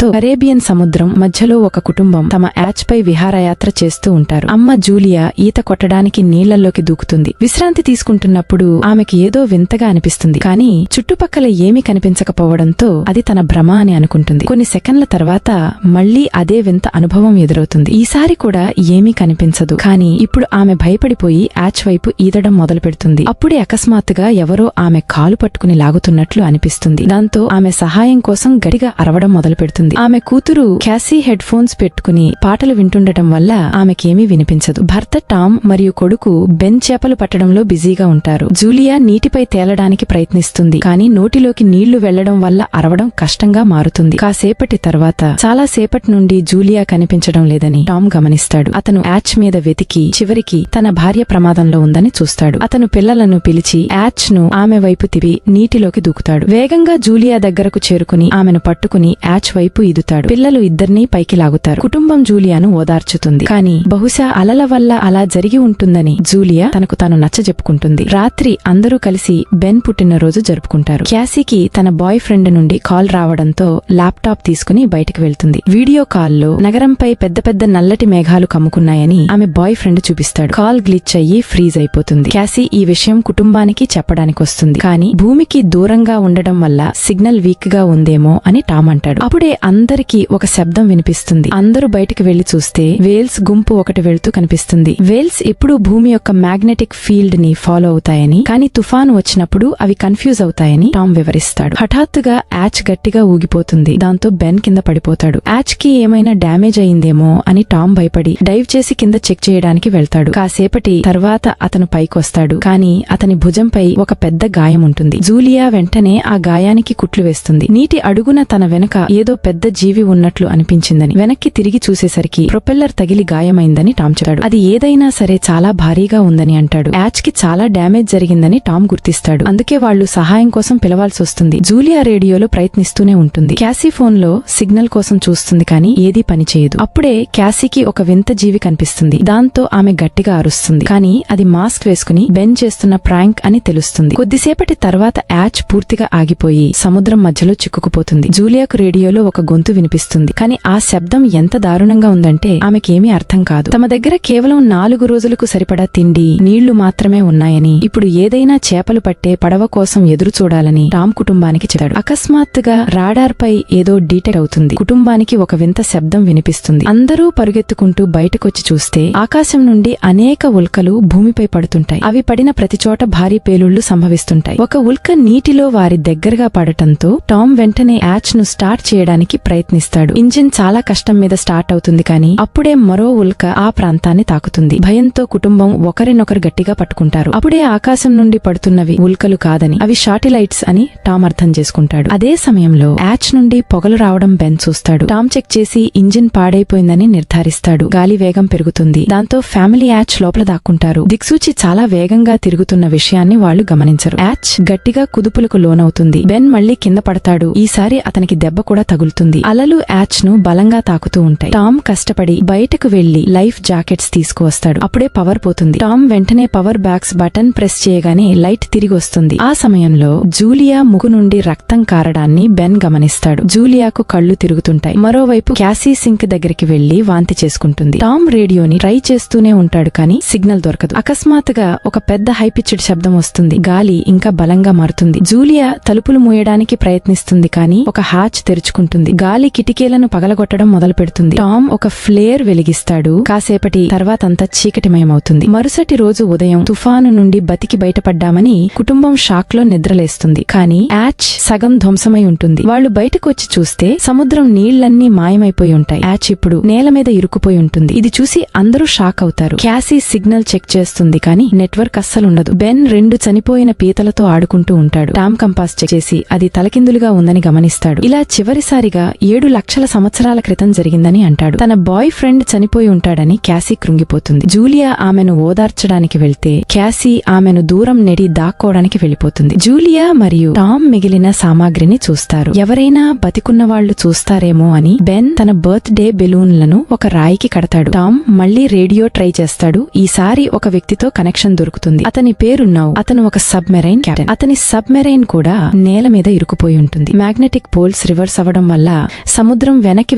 తో కరేబియన్ సముద్రం మధ్యలో ఒక కుటుంబం తమ యాచ్ పై విహారయాత్ర చేస్తూ ఉంటారు. అమ్మ జూలియా ఈత కొట్టడానికి నీళ్లలోకి దూకుతుంది. విశ్రాంతి తీసుకుంటున్నప్పుడు ఆమెకి ఏదో వింతగా అనిపిస్తుంది. కానీ చుట్టుపక్కల ఏమీ కనిపించకపోవడంతో అది తన భ్రమ అని అనుకుంటుంది. కొన్ని సెకండ్ల తర్వాత మళ్లీ అదే వింత అనుభవం ఎదురవుతుంది. ఈసారి కూడా ఏమీ కనిపించదు. కానీ ఇప్పుడు ఆమె భయపడిపోయి యాచ్ వైపు ఈదడం మొదలు పెడుతుంది. అప్పుడే అకస్మాత్తుగా ఎవరో ఆమె కాలు పట్టుకుని లాగుతున్నట్లు అనిపిస్తుంది. దాంతో ఆమె సహాయం కోసం గట్టిగా అరవడం మొదలు పెడుతుంది. ఆమె కూతురు క్యాసీ హెడ్ ఫోన్స్ పెట్టుకుని పాటలు వింటుండటం వల్ల ఆమెకేమీ వినిపించదు. భర్త టామ్ మరియు కొడుకు బెన్ చేపలు పట్టడంలో బిజీగా ఉంటారు. జూలియా నీటిపై తేలడానికి ప్రయత్నిస్తుంది. కానీ నోటిలోకి నీళ్లు వెళ్లడం వల్ల అరవడం కష్టంగా మారుతుంది. కాసేపటి తర్వాత చాలా సేపటి నుండి జూలియా కనిపించడం లేదని టామ్ గమనిస్తాడు. అతను యాచ్ మీద వెతికి చివరికి తన భార్య ప్రమాదంలో ఉందని చూస్తాడు. అతను పిల్లలను పిలిచి యాచ్ ను ఆమె వైపు తిప్పి నీటిలోకి దూకుతాడు. వేగంగా జూలియా దగ్గరకు చేరుకుని ఆమెను పట్టుకుని యాచ్ వైపు ఈదుతాడు. పిల్లలు ఇద్దరినీ పైకి లాగుతారు. కుటుంబం జూలియాను ఓదార్చుతుంది. కానీ బహుశా అలల వల్ల అలా జరిగి ఉంటుందని జూలియా తనకు తాను నచ్చజెప్పుకుంటుంది. రాత్రి అందరూ కలిసి బెన్ పుట్టినరోజు జరుపుకుంటారు. క్యాసీకి తన బాయ్ ఫ్రెండ్ నుండి కాల్ రావడంతో ల్యాప్టాప్ తీసుకుని బయటకు వెళ్తుంది. వీడియో కాల్లో నగరంపై పెద్ద పెద్ద నల్లటి మేఘాలు కమ్ముకున్నాయని ఆమె బాయ్ ఫ్రెండ్ చూపిస్తాడు. కాల్ గ్లిచ్ అయ్యి ఫ్రీజ్ అయిపోతుంది. క్యాసీ ఈ విషయం కుటుంబానికి చెప్పడానికొస్తుంది. కానీ భూమికి దూరంగా ఉండడం వల్ల సిగ్నల్ వీక్ గా ఉందేమో అని టామ్ అంటాడు. అప్పుడే అందరికీ ఒక శబ్దం వినిపిస్తుంది. అందరూ బయటికి వెళ్లి చూస్తే వేల్స్ గుంపు ఒకటి వెళ్తూ కనిపిస్తుంది. వేల్స్ ఎప్పుడూ భూమి యొక్క మ్యాగ్నెటిక్ ఫీల్డ్ ని ఫాలో అవుతాయని, కానీ తుఫాను వచ్చినప్పుడు అవి కన్ఫ్యూజ్ అవుతాయని టామ్ వివరిస్తాడు. హఠాత్తుగా యాచ్ గట్టిగా ఊగిపోతుంది. దాంతో బెన్ కింద పడిపోతాడు. యాచ్ కి ఏమైనా డ్యామేజ్ అయిందేమో అని టామ్ భయపడి డైవ్ చేసి కింద చెక్ చేయడానికి వెళ్తాడు. కాసేపటి తర్వాత అతను పైకొస్తాడు. కానీ అతని భుజంపై ఒక పెద్ద గాయం ఉంటుంది. జూలియా వెంటనే ఆ గాయానికి కుట్లు వేస్తుంది. నీటి అడుగున తన వెనక ఏదో పెద్ద జీవి ఉన్నట్లు అనిపించిందని, వెనక్కి తిరిగి చూసేసరికి ప్రొపెల్లర్ తగిలి గాయమైందని టామ్ చెప్తాడు. అది ఏదైనా సరే చాలా భారీగా ఉందని అంటాడు. యాచ్ కి చాలా డ్యామేజ్ జరిగిందని టామ్ గుర్తిస్తాడు. అందుకే వాళ్లు సహాయం కోసం పిలవాల్సి వస్తుంది. జూలియా రేడియోలో ప్రయత్నిస్తూనే ఉంటుంది. క్యాసీ ఫోన్ లో సిగ్నల్ కోసం చూస్తుంది. కానీ ఏదీ పనిచేయదు. అప్పుడే క్యాసీకి ఒక వింత జీవి కనిపిస్తుంది. దాంతో ఆమె గట్టిగా అరుస్తుంది. కానీ అది మాస్క్ వేసుకుని బెన్ చేస్తున్న ప్రాంక్ అని తెలుస్తుంది. కొద్దిసేపటి తర్వాత యాచ్ పూర్తిగా ఆగిపోయి సముద్రం మధ్యలో చిక్కుకుపోతుంది. జూలియాకు రేడియోలో ఒక గొంతు వినిపిస్తుంది. కానీ ఆ శబ్దం ఎంత దారుణంగా ఉందంటే ఆమెకేమీ అర్థం కాదు. తమ దగ్గర కేవలం 4 రోజులకు సరిపడా తిండి, నీళ్లు మాత్రమే ఉన్నాయని, ఇప్పుడు ఏదైనా చేపలు పట్టే పడవ కోసం ఎదురు చూడాలని టామ్ కుటుంబానికి చెప్తాడు. అకస్మాత్తుగా రాడార్ పై ఏదో డీటెక్ట్ అవుతుంది. కుటుంబానికి ఒక వింత శబ్దం వినిపిస్తుంది. అందరూ పరుగెత్తుకుంటూ బయటకొచ్చి చూస్తే ఆకాశం నుండి అనేక ఉల్కలు భూమిపై పడుతుంటాయి. అవి పడిన ప్రతిచోట భారీ పేలుళ్లు సంభవిస్తుంటాయి. ఒక ఉల్క నీటిలో వారి దగ్గరగా పడటంతో టామ్ వెంటనే యాచ్ ను స్టార్ట్ చేయడానికి ప్రయత్నిస్తాడు. ఇంజిన్ చాలా కష్టం మీద స్టార్ట్ అవుతుంది. కానీ అప్పుడే మరో ఉల్క ఆ ప్రాంతాన్ని తాకుతుంది. భయంతో కుటుంబం ఒకరినొకరు గట్టిగా పట్టుకుంటారు. అప్పుడే ఆకాశం నుండి పడుతున్నవి ఉల్కలు కాదని, అవి శాటిలైట్స్ అని టామ్ అర్థం చేసుకుంటాడు. అదే సమయంలో యాచ్ నుండి పొగలు రావడం బెన్ చూస్తాడు. టామ్ చెక్ చేసి ఇంజిన్ పాడైపోయిందని నిర్ధారిస్తాడు. గాలి వేగం పెరుగుతుంది. దాంతో ఫ్యామిలీ యాచ్ లోపల దాక్కుంటారు. దిక్సూచి చాలా వేగంగా తిరుగుతున్న విషయాన్ని వాళ్లు గమనించరు. యాచ్ గట్టిగా కుదుపులకు లోనవుతుంది. బెన్ మళ్లీ కింద పడతాడు. ఈసారి అతనికి దెబ్బ కూడా తగులుతుంది. అలలు యాచ్ ను బలంగా తాకుతూ ఉంటాయి. టామ్ కష్టపడి బయటకు వెళ్లి లైఫ్ జాకెట్స్ తీసుకువస్తాడు. అప్పుడే పవర్ పోతుంది. టామ్ వెంటనే పవర్ బ్యాగ్స్ బటన్ ప్రెస్ చేయగానే లైట్ తిరిగి వస్తుంది. ఆ సమయంలో జూలియా ముక్కు నుండి రక్తం కారడాన్ని బెన్ గమనిస్తాడు. జూలియాకు కళ్లు తిరుగుతుంటాయి. మరోవైపు క్యాసీ సింక్ దగ్గరికి వెళ్లి వాంతి చేసుకుంటుంది. టామ్ రేడియోని ట్రై చేస్తూనే ఉంటాడు. కానీ సిగ్నల్ దొరకదు. అకస్మాత్తుగా ఒక పెద్ద హైపిచ్డ్ శబ్దం వస్తుంది. గాలి ఇంకా బలంగా మారుతుంది. జూలియా తలుపులు మూయడానికి ప్రయత్నిస్తుంది. కానీ ఒక హ్యాచ్ తెరుచుకుంటుంది. గాలి కిటికీలను పగలగొట్టడం మొదలు పెడుతుంది. టామ్ ఒక ఫ్లేర్ వెలిగిస్తాడు. కాసేపటి తర్వాతంతా చీకటిమయమవుతుంది. మరుసటి రోజు ఉదయం తుఫాను నుండి బతికి బయటపడ్డామని కుటుంబం షాక్ లో నిద్రలేస్తుంది. కానీ యాచ్ సగం ధ్వంసమై ఉంటుంది. వాళ్లు బయటకు వచ్చి చూస్తే సముద్రం నీళ్లన్నీ మాయమైపోయి ఉంటాయి. యాచ్ ఇప్పుడు నేల మీద ఇరుక్కుపోయి ఉంటుంది. ఇది చూసి అందరూ షాక్ అవుతారు. క్యాసీ సిగ్నల్ చెక్ చేస్తుంది. కానీ నెట్వర్క్ అస్సలుండదు. బెన్ 2 చనిపోయిన పీతలతో ఆడుకుంటూ ఉంటాడు. టామ్ కంపాస్ చెక్ చేసి అది తలకిందులుగా ఉందని గమనిస్తాడు. ఇలా చివరిసారిగా 7 లక్షల సంవత్సరాల క్రితం జరిగిందని అంటాడు. తన బాయ్ ఫ్రెండ్ చనిపోయి ఉంటాడని క్యాసీ కృంగిపోతుంది. జూలియా ఆమెను ఓదార్చడానికి వెళ్తే క్యాసీ ఆమెను దూరం నెడి దాక్కోవడానికి వెళ్లిపోతుంది. జూలియా మరియు టామ్ మిగిలిన సామాగ్రిని చూస్తారు. ఎవరైనా బతికున్న వాళ్లు చూస్తారేమో అని బెన్ తన బర్త్ డే బెలూన్లను ఒక రాయికి కడతాడు. టామ్ మళ్లీ రేడియో ట్రై చేస్తాడు. ఈసారి ఒక వ్యక్తితో కనెక్షన్ దొరుకుతుంది. అతని పేరు నౌ. అతను ఒక సబ్మెరైన్ కెప్టెన్. అతని సబ్మెరైన్ కూడా నేల మీద ఇరుకుపోయి ఉంటుంది. మ్యాగ్నెటిక్ పోల్స్ రివర్స్ అవ్వడం వల్ల సముద్రం వెనక్కి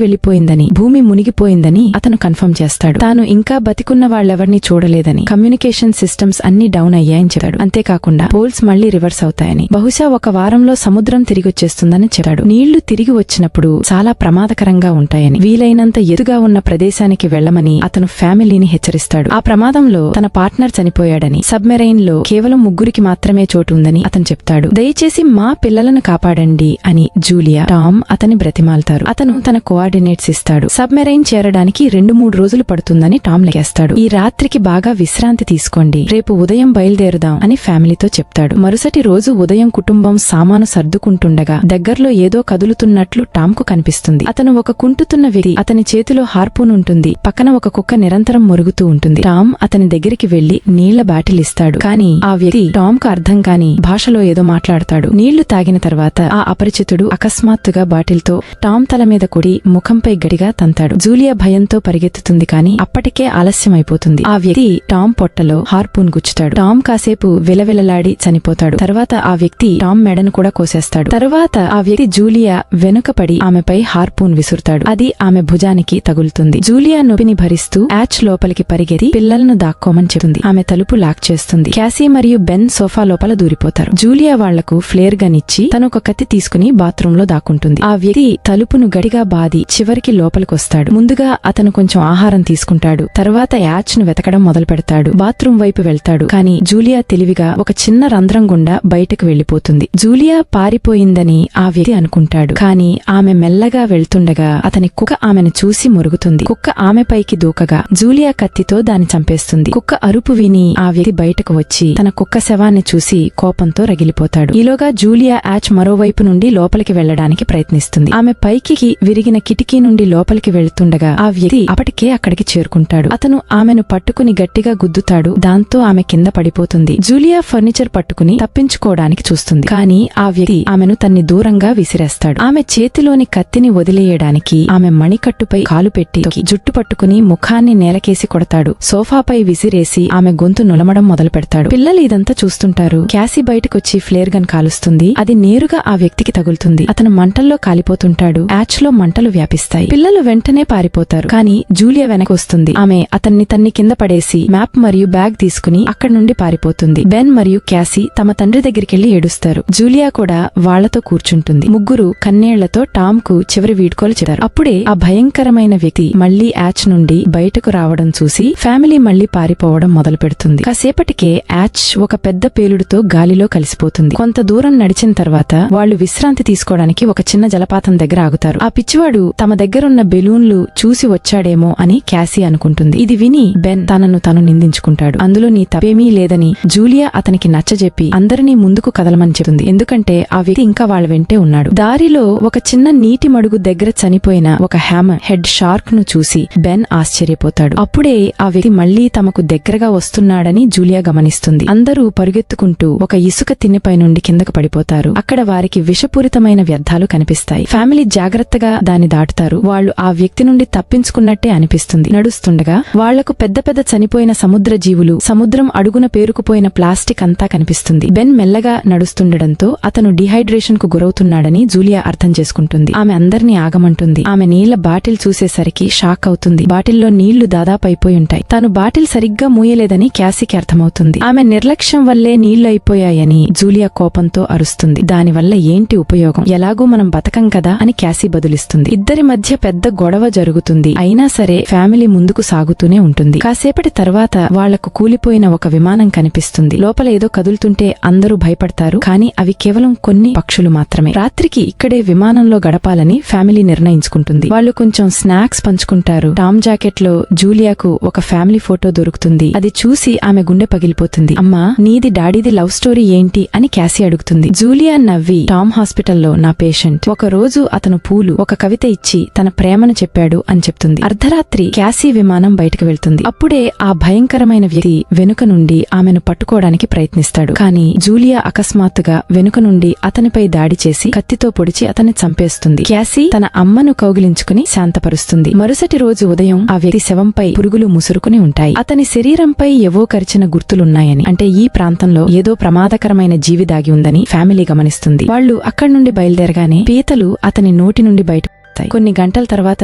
వెళ్లిపోయిందని, భూమి మునిగిపోయిందని అతను కన్ఫర్మ్ చేస్తాడు. తాను ఇంకా బతికున్న వాళ్లెవర్నీ చూడలేదని, కమ్యూనికేషన్ సిస్టమ్స్ అన్ని డౌన్ అయ్యాయని చెప్తాడు. అంతేకాకుండా పోల్స్ మళ్లీ రివర్స్ అవుతాయని, బహుశా ఒక వారంలో సముద్రం తిరిగొచ్చేస్తుందని చెప్తాడు. నీళ్లు తిరిగి వచ్చినప్పుడు చాలా ప్రమాదకరంగా ఉంటాయని, వీలైనంత ఎదుగా ఉన్న ప్రదేశానికి వెళ్లమని అతను ఫ్యామిలీని హెచ్చరిస్తాడు. ఆ ప్రమాదంలో తన పార్ట్నర్ చనిపోయాడని, సబ్మెరైన్ లో కేవలం 3 మాత్రమే చోటు ఉందని అతను చెప్తాడు. దయచేసి మా పిల్లలను కాపాడండి అని జూలియా, టామ్ అతని బ్రతిమాల్తారు. అతను తన కోఆర్డినేట్స్ ఇస్తాడు. సబ్మెరైన్ చేరడానికి 2-3 రోజులు పడుతుందని టామ్ లెక్కేస్తాడు. ఈ రాత్రికి బాగా విశ్రాంతి తీసుకోండి, రేపు ఉదయం బయలుదేరుదాం అని ఫ్యామిలీతో చెప్తాడు. మరుసటి రోజు ఉదయం కుటుంబం సామాను సర్దుకుంటుండగా దగ్గర్లో ఏదో కదులుతున్నట్లు టామ్ కు కనిపిస్తుంది. అతను ఒక కుంటుతున్న వ్యక్తి, అతని చేతిలో హార్పూన్ ఉంటుంది. పక్కన ఒక కుక్క నిరంతరం మొరుగుతూ ఉంటుంది. టామ్ అతని దగ్గరికి వెళ్లి నీళ్ల బాటిల్ ఇస్తాడు. కానీ ఆ వ్యక్తి టామ్ కు అర్థం కాని భాషలో ఏదో మాట్లాడతాడు. నీళ్లు తాగిన తర్వాత ఆ అపరిచితుడు అకస్మాత్తుగా బాటిల్తో టామ్ తల మీద కొడి ముఖంపై గడిగా తంతాడు. జూలియా భయంతో పరిగెత్తుతుంది. కానీ అప్పటికే ఆలస్యమైపోతుంది. ఆ వ్యక్తి టామ్ పొట్టలో హార్పూన్ గుచ్చుతాడు. టామ్ కాసేపు విలవిలలాడి చనిపోతాడు. తర్వాత ఆ వ్యక్తి టామ్ మెడను కూడా కోసేస్తాడు. తర్వాత ఆ వ్యక్తి జూలియా వెనుకపడి ఆమెపై హార్పూన్ విసురుతాడు. అది ఆమె భుజానికి తగులుతుంది. జూలియా నొప్పిని భరిస్తూ యాచ్ లోపలికి పరిగెత్తి పిల్లలను దాక్కోమని చెబుతుంది. ఆమె తలుపు లాక్ చేస్తుంది. క్యాసీ మరియు బెన్ సోఫా లోపల దూరిపోతారు. జూలియా వాళ్లకు ఫ్లేర్ గన్ ఇచ్చి తను ఒక కత్తి తీసుకుని బాత్రూమ్ లో దాక్కుంటుంది. ఆ వ్యక్తి తలుపును గడిగా బాది చివరికి లోపలికొస్తాడు. ముందుగా అతను కొంచెం ఆహారం తీసుకుంటాడు. తర్వాత యాచ్ ను వెతకడం మొదలు పెడతాడు. బాత్రూమ్ వైపు వెళ్తాడు. కానీ జూలియా తెలివిగా ఒక చిన్న రంధ్రం గుండా బయటకు వెళ్లిపోతుంది. జూలియా పారిపోయిందని ఆ వ్యక్తి అనుకుంటాడు. కానీ ఆమె మెల్లగా వెళ్తుండగా అతని కుక్క ఆమెను చూసి మురుగుతుంది. కుక్క ఆమెపైకి దూకగా జూలియా కత్తితో దాన్ని చంపేస్తుంది. కుక్క అరుపు విని ఆ వ్యక్తి బయటకు వచ్చి తన కుక్క శవాన్ని చూసి కోపంతో రగిలిపోతాడు. ఈలోగా జూలియా యాచ్ మరోవైపు నుండి లోపలికి వెళ్లడానికి ప్రయత్నిస్తుంది. ఆమె పైకి విరిగిన కిటికీ నుండి లోపలికి వెళ్తుండగా ఆ వ్యక్తి అప్పటికే అక్కడికి చేరుకుంటాడు. అతను ఆమెను పట్టుకుని గట్టిగా గుద్దుతాడు. దాంతో ఆమె కింద పడిపోతుంది. జూలియా ఫర్నిచర్ పట్టుకుని తప్పించుకోవడానికి చూస్తుంది. కానీ ఆ వ్యక్తి ఆమెను తన్ని దూరంగా విసిరేస్తాడు. ఆమె చేతిలోని కత్తిని వదిలేయడానికి ఆమె మణికట్టుపై కాలు పెట్టి జుట్టు పట్టుకుని ముఖాన్ని నేలకేసి కొడతాడు. సోఫాపై విసిరేసి ఆమె గొంతు నులమడం మొదలు పెడతాడు. పిల్లలు ఇదంతా చూస్తుంటారు. క్యాసీ బయటకొచ్చి ఫ్లేర్ గన్ కాలుస్తుంది. అది నేరుగా ఆ వ్యక్తికి తగులుతుంది. అతను మంటల్లో కాలిపోతుంటాడు. యాచ్ లో మంటలు వ్యాపిస్తాయి. పిల్లలు వెంటనే పారిపోతారు. కానీ జూలియా వెనకొస్తుంది. ఆమె అతన్ని తన్ని కింద పడేసి మ్యాప్ మరియు బ్యాగ్ తీసుకుని అక్కడి నుండి పారిపోతుంది. బెన్ మరియు క్యాసీ తమ తండ్రి దగ్గరికెళ్లి ఏడుస్తారు. జూలియా కూడా వాళ్లతో కూర్చుంటుంది. ముగ్గురు కన్నేళ్లతో టామ్ కు చివరి వీడ్కోలు చెప్తారు. అప్పుడే ఆ భయంకరమైన వ్యక్తి మళ్లీ యాచ్ నుండి బయటకు రావడం చూసి ఫ్యామిలీ మళ్లీ పారిపోవడం మొదలు పెడుతుంది. కాసేపటికే యాచ్ ఒక పెద్ద పేలుడుతో గాలిలో కలిసిపోతుంది. కొంత దూరం నడిచిన తర్వాత వాళ్లు విశ్రాంతి తీసుకోవడానికి ఒక చిన్న జలపాతం దగ్గర ఆగుతారు. ఆ పిచ్చివాడు తమ దగ్గరున్న బెలూన్లు చూసి వచ్చాడేమో అని క్యాసీ అనుకుంటుంది. ఇది విని బెన్ తనను తను నిందించుకుంటాడు. అందులో నీ తప్పేమీ లేదని జూలియా అతనికి నచ్చజెప్పి అందరినీ ముందుకు కదలమని చెబుతుంది. ఎందుకంటే ఆ వ్యక్తి ఇంకా వాళ్ళ వెంటే ఉన్నాడు. దారిలో ఒక చిన్న నీటి మడుగు దగ్గర చనిపోయిన ఒక హ్యామర్ హెడ్ షార్క్ ను చూసి బెన్ ఆశ్చర్యపోతాడు. అప్పుడే ఆ వ్యక్తి మళ్లీ తమకు దగ్గరగా వస్తున్నాడని జూలియా గమనిస్తుంది. అందరూ పరుగెత్తుకుంటూ ఒక ఇసుక తిన్నెపై నుండి కిందకు పడిపోతారు. అక్కడ వారికి విషపూరితమైన వ్యర్థాలు కనిపిస్తాయి. ఫ్యామిలీ జాగ్రత్తగా దాన్ని దాటుతారు. వాళ్లు ఆ వ్యక్తి నుండి తప్పించుకున్నట్టే అనిపిస్తుంది. నడుస్తుండగా వాళ్లకు పెద్ద పెద్ద చనిపోయిన సముద్ర జీవులు, సముద్రం అడుగున పేరుకుపోయిన ప్లాస్టిక్ అంతా కనిపిస్తుంది. బెన్ మెల్లగా నడుస్తుండటంతో అతను డిహైడ్రేషన్ కు గురవుతున్నాడని జూలియా అర్థం చేసుకుంటుంది. ఆమె అందరినీ ఆగమంటుంది. ఆమె నీళ్ల బాటిల్ చూసేసరికి షాక్ అవుతుంది. బాటిల్లో నీళ్లు దాదాపు అయిపోయి ఉంటాయి. తాను బాటిల్ సరిగ్గా మూయలేదని క్యాసీకి అర్థమవుతుంది. ఆమె నిర్లక్ష్యం వల్లే నీళ్లు అయిపోయాయని జూలియా కోపంతో అరుస్తుంది. దానివల్ల ఏంటి ఉపయోగం, ఎలాగూ మనం బతకం కదా అని క్యాసీ బదులిస్తుంది. ఇద్దరి మధ్య పెద్ద గొడవ జరుగుతుంది. అయినా సరే ఫ్యామిలీ ముందుకు సాగుతూనే ఉంటుంది. కాసేపటి తర్వాత వాళ్లకు కూలిపోయిన ఒక విమానం కనిపిస్తుంది. లోపల ఏదో కదులుతుంటే అందరూ భయపడతారు. కానీ అవి కేవలం కొన్ని పక్షులు మాత్రమే. రాత్రికి ఇక్కడే విమానంలో గడపాలని ఫ్యామిలీ నిర్ణయించుకుంటుంది. వాళ్ళు కొంచెం స్నాక్స్ పంచుకుంటారు. టామ్ జాకెట్ లో జూలియాకు ఒక ఫ్యామిలీ ఫోటో దొరుకుతుంది. అది చూసి ఆమె గుండె పగిలిపోతుంది. అమ్మా, నీది డాడీది లవ్ స్టోరీ ఏంటి అని క్యాసీ అడుగుతుంది. జూలియా నవ్వి, టామ్ హాస్పిటల్లో నా పేషెంట్. ఒక రోజు అతను పూలు, ఒక కవిత ఇచ్చి తన ప్రేమను చెప్పాడు అని చెప్తుంది. అర్ధరాత్రి క్యాసీ విమానం బయటకు వెళ్తుంది. అప్పుడే ఆ భయంకరమైన వ్యక్తి వెనుక నుండి ఆమెను పట్టుకోవడానికి ప్రయత్నిస్తాడు. కానీ జూలియా అకస్మాత్తుగా వెనుక నుండి అతనిపై దాడి చేసి కత్తితో పొడిచి అతన్ని చంపేస్తుంది. క్యాసీ తన అమ్మను కౌగిలించుకుని శాంతపరుస్తుంది. మరుసటి రోజు ఉదయం ఆ వ్యక్తి శవంపై పురుగులు ముసురుకుని ఉంటాయి. అతని శరీరంపై ఎవో కరిచిన గుర్తులున్నాయని, అంటే ఈ ప్రాంతంలో ఏదో ప్రమాదకరమైన జీవి దాగి ఉందని ఫ్యామిలీ గమనిస్తుంది. వాళ్లు అక్కడి నుండి బయలుదేరగానే పీతలు అతని నోటి నుండి బయట మొదలవుతాయి. కొన్ని గంటల తర్వాత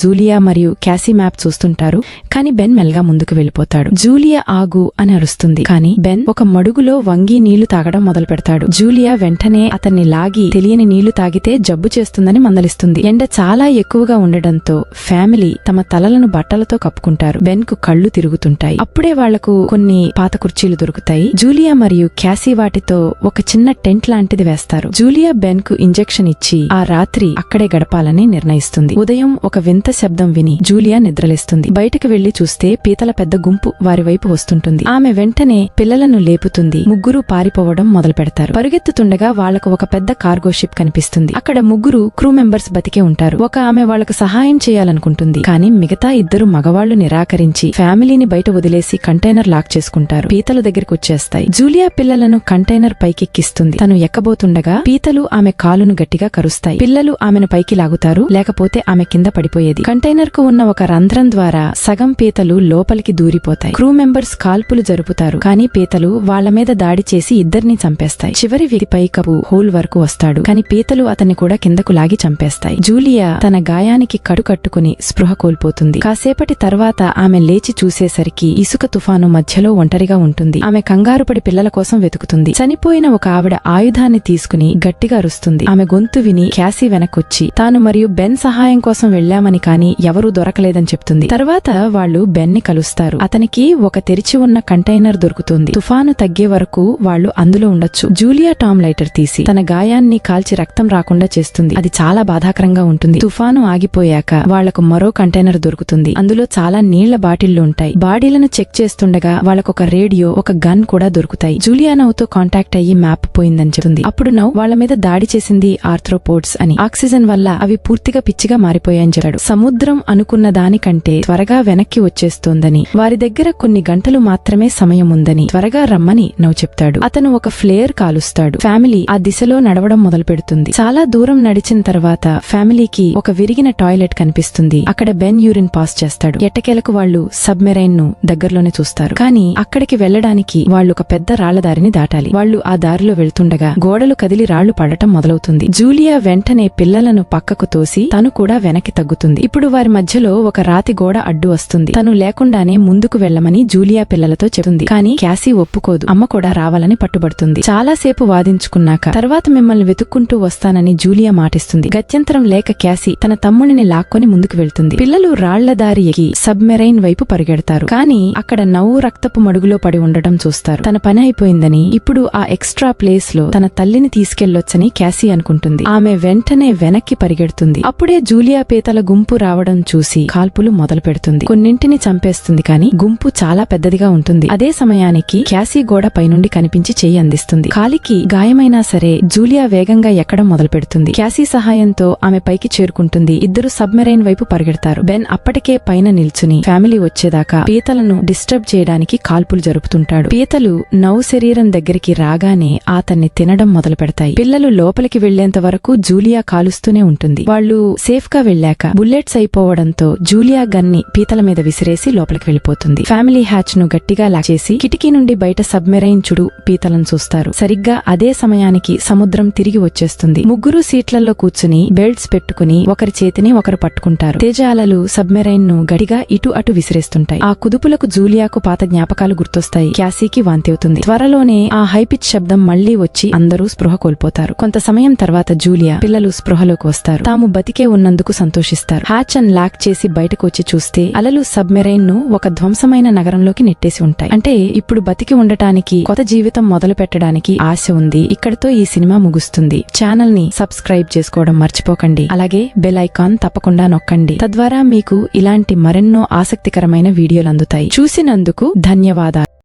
జూలియా మరియు క్యాసీ మ్యాప్ చూస్తుంటారు, కానీ బెన్ మెల్గా ముందుకు వెళ్లిపోతాడు. జూలియా ఆగు అని అరుస్తుంది, కానీ బెన్ ఒక మడుగులో వంగి నీళ్లు తాగడం మొదలు పెడతాడు. జూలియా వెంటనే అతన్ని లాగి తెలియని నీళ్లు తాగితే జబ్బు చేస్తుందని మందలిస్తుంది. ఎండ చాలా ఎక్కువగా ఉండడంతో ఫ్యామిలీ తమ తలలను బట్టలతో కప్పుకుంటారు. బెన్ కు కళ్ళు తిరుగుతుంటాయి. అప్పుడే వాళ్లకు కొన్ని పాత కుర్చీలు దొరుకుతాయి. జూలియా మరియు క్యాసీ వాటితో ఒక చిన్న టెంట్ లాంటిది వేస్తారు. జూలియా బెన్ కు ఇంజెక్షన్ ఇచ్చి ఆ రాత్రి అక్కడే గడపాలని నిర్ణయిస్తుంది. ఉదయం ఒక వింత శబ్దం విని జూలియా నిద్రలేస్తుంది. బయటకు వెళ్లి చూస్తే పీతల పెద్ద గుంపు వారి వైపు వస్తుంటుంది. ఆమె వెంటనే పిల్లలను లేపుతుంది. ముగ్గురు పారిపోవడం మొదలు పెడతారు. పరుగెత్తుతుండగా వాళ్లకు ఒక పెద్ద కార్గో షిప్ కనిపిస్తుంది. అక్కడ ముగ్గురు క్రూ మెంబర్స్ బతికే ఉంటారు. ఒక ఆమె వాళ్లకు సహాయం చేయాలనుకుంటుంది, కానీ మిగతా ఇద్దరు మగవాళ్లు నిరాకరించి ఫ్యామిలీని బయట వదిలేసి కంటైనర్ లాక్ చేసుకుంటారు. పీతలు దగ్గరికి వచ్చేస్తాయి. జూలియా పిల్లలను కంటైనర్ పైకెక్కిస్తుంది. తను ఎక్కబోతుండగా పీతలు ఆమె కాలును గట్టిగా కరుస్తాయి. పిల్లలు ఆమెను పైకి లాగుతారు, లేకపోతే ఆమె కింద పడిపోయేది. కంటైనర్ కు ఉన్న ఒక రంధ్రం ద్వారా సగం పీతలు లోపలికి దూరిపోతాయి. క్రూ మెంబర్స్ కాల్పులు జరుపుతారు, కానీ పీతలు వాళ్ల మీద దాడి చేసి ఇద్దరిని చంపేస్తాయి. చివరి వ్యక్తి పైకప్పు హోల్ వరకు వస్తాడు, కానీ పీతలు అతన్ని కూడా కిందకు లాగి చంపేస్తాయి. జూలియా తన గాయానికి కట్టుకుని స్పృహ కోల్పోతుంది. కాసేపటి తర్వాత ఆమె లేచి చూసేసరికి ఇసుక తుఫాను మధ్యలో ఒంటరిగా ఉంటుంది. ఆమె కంగారుపడి పిల్లల కోసం వెతుకుతుంది. చనిపోయిన ఒక ఆవిడ ఆయుధాన్ని తీసుకుని గట్టిగా అరుస్తుంది. ఆమె గొంతు విని క్యాసీ వెనక్కొచ్చి తాను మరియు బెన్ సహాయం కోసం వెళ్లామని, కానీ ఎవరూ దొరకలేదని చెప్తుంది. తర్వాత వాళ్లు బెన్ ని కలుస్తారు. అతనికి ఒక తెరిచి ఉన్న కంటైనర్ దొరుకుతుంది. తుఫాను తగ్గే వరకు వాళ్లు అందులో ఉండొచ్చు. జూలియా టామ్ లైటర్ తీసి తన గాయాన్ని కాల్చి రక్తం రాకుండా చేస్తుంది. అది చాలా బాధాకరంగా ఉంటుంది. తుఫాను ఆగిపోయాక వాళ్లకు మరో కంటైనర్ దొరుకుతుంది. అందులో చాలా నీళ్ల బాటిళ్లు ఉంటాయి. బాడీలను చెక్ చేస్తుండగా వాళ్లకొక రేడియో, ఒక గన్ కూడా దొరుకుతాయి. జూలియా నవ్వుతో కాంటాక్ట్ అయ్యి మ్యాప్ పోయిందని చెప్తుంది. అప్పుడు నవ్వు వాళ్ల మీద దాడి చేసింది ఆర్థ్రోపోడ్స్ అని, ఆక్సిజన్ వల్ల అవి పూర్తిగా పిచ్చిగా మారిపోయాయని చెప్పాడు. సముద్రం అనుకున్న దానికంటే త్వరగా వెనక్కి వచ్చేస్తోందని, వారి దగ్గర కొన్ని గంటలు మాత్రమే సమయం ఉందని త్వరగా రమ్మని నవ్వు చెప్తాడు. అతను ఒక ఫ్లేర్ కాలుస్తాడు. ఫ్యామిలీ ఆ దిశలో నడవడం మొదలు పెడుతుంది. చాలా దూరం నడిచిన తర్వాత ఫ్యామిలీకి ఒక విరిగిన టాయిలెట్ కనిపిస్తుంది. అక్కడ బెన్ యూరిన్ పాస్ చేస్తాడు. ఎట్టకేలకు వాళ్లు సబ్మెరైన్ ను దగ్గరలోనే చూస్తారు, కానీ అక్కడికి వెళ్లడానికి వాళ్లు ఒక పెద్ద రాళ్ల దారిని దాటాలి. వాళ్లు ఆ దారిలో వెళ్తుండగా గోడలు కదిలి రాళ్లు పడటం మొదలవుతుంది. జూలియా వెంటనే పిల్లలను పక్కకు తోసి తను కూడా వెనక్కి తగ్గుతుంది. ఇప్పుడు వారి మధ్యలో ఒక రాతి గోడ అడ్డు వస్తుంది. తను లేకుండానే ముందుకు వెళ్లమని జూలియా పిల్లలతో చెబుతుంది, కానీ క్యాసీ ఒప్పుకోదు. అమ్మ కూడా రావాలని పట్టుబడుతుంది. చాలాసేపు వాదించుకున్నాక తర్వాత మిమ్మల్ని వెతుక్కుంటూ వస్తానని జూలియా మాటిస్తుంది. గత్యంతరం లేక క్యాసీ తన తమ్ముడిని లాక్కొని ముందుకు వెళ్తుంది. పిల్లలు రాళ్ల దారి ఎక్కి సబ్మెరైన్ వైపు పరిగెడతారు, కానీ అక్కడ నవ్వు రక్తపు మడుగులో పడి ఉండటం చూస్తారు. తన పని అయిపోయిందని, ఇప్పుడు ఆ ఎక్స్ట్రా ప్లేస్ లో తన తల్లిని తీసుకెళ్లొచ్చని క్యాసీ అనుకుంటుంది. ఆమె వెంటనే వెనక్కి పరిగెడుతుంది. అప్పుడే జూలియా పీతల గుంపు రావడం చూసి కాల్పులు మొదలు పెడుతుంది. కొన్నింటిని చంపేస్తుంది, కానీ గుంపు చాలా పెద్దదిగా ఉంటుంది. అదే సమయానికి క్యాసీ గోడ పైనుండి కనిపించి చెయ్యి అందిస్తుంది. కాలికి గాయమైనా సరే జూలియా వేగంగా ఎక్కడం మొదలు పెడుతుంది. క్యాసీ సహాయంతో ఆమె పైకి చేరుకుంటుంది. ఇద్దరు సబ్మెరైన్ వైపు పరిగెడతారు. బెన్ అప్పటికే పైన నిల్చుని ఫ్యామిలీ వచ్చేదాకా పీతలను డిస్టర్బ్ చేయడానికి కాల్పులు జరుపుతుంటాడు. పీతలు నవ్వు శరీరం దగ్గరికి రాగానే అతన్ని తినడం మొదలు పెడతాయి. పిల్లలు లోపలికి వెళ్లేంత వరకు జూలియా కాలుస్తూనే ఉంటుంది. వాళ్లు సేఫ్ గా వెళ్లాక బుల్లెట్స్ అయిపోవడంతో జూలియా గన్ని పీతల మీద విసిరేసి లోపలికి వెళ్లిపోతుంది. ఫ్యామిలీ హ్యాచ్ ను గట్టిగా లాక్ చేసి కిటికీ నుండి బయట సబ్మెరైన్ చుడు పీతలను చూస్తారు. సరిగ్గా అదే సమయానికి సముద్రం తిరిగి వచ్చేస్తుంది. ముగ్గురు సీట్లలో కూర్చుని బెల్ట్స్ పెట్టుకుని ఒకరి చేతిని ఒకరు పట్టుకుంటారు. తేజాలలు సబ్మెరైన్ ను గడిగా ఇటు అటు విసిరేస్తుంటాయి. ఆ కుదుపులకు జూలియాకు పాత జ్ఞాపకాలు గుర్తొస్తాయి. క్యాసీకి వాంతి అవుతుంది. త్వరలోనే ఆ హైపిచ్ శబ్దం మళ్లీ వచ్చి అందరూ స్పృహ కోల్పోతారు. కొంత సమయం తర్వాత జూలియా పిల్లలు స్పృహలోకి వస్తారు. తాము బతికే ఉన్నందుకు సంతోషిస్తారు. హ్యాచ్ ను లాక్ చేసి బయటకు వచ్చి చూస్తే అలలు సబ్మెరైన్ ను ఒక ధ్వంసమైన నగరంలోకి నెట్టేసి ఉంటాయి. అంటే ఇప్పుడు బతికి ఉండటానికి, కొత్త జీవితం మొదలు పెట్టడానికి ఆశ ఉంది. ఇక్కడితో ఈ సినిమా ముగుస్తుంది. ఛానల్ ని సబ్స్క్రైబ్ చేసుకోవడం మర్చిపోకండి. అలాగే బెల్ ఐకాన్ తప్పకుండా నొక్కండి. తద్వారా మీకు ఇలాంటి మరెన్నో ఆసక్తికరమైన వీడియోలు అందుతాయి. చూసినందుకు ధన్యవాదాలు.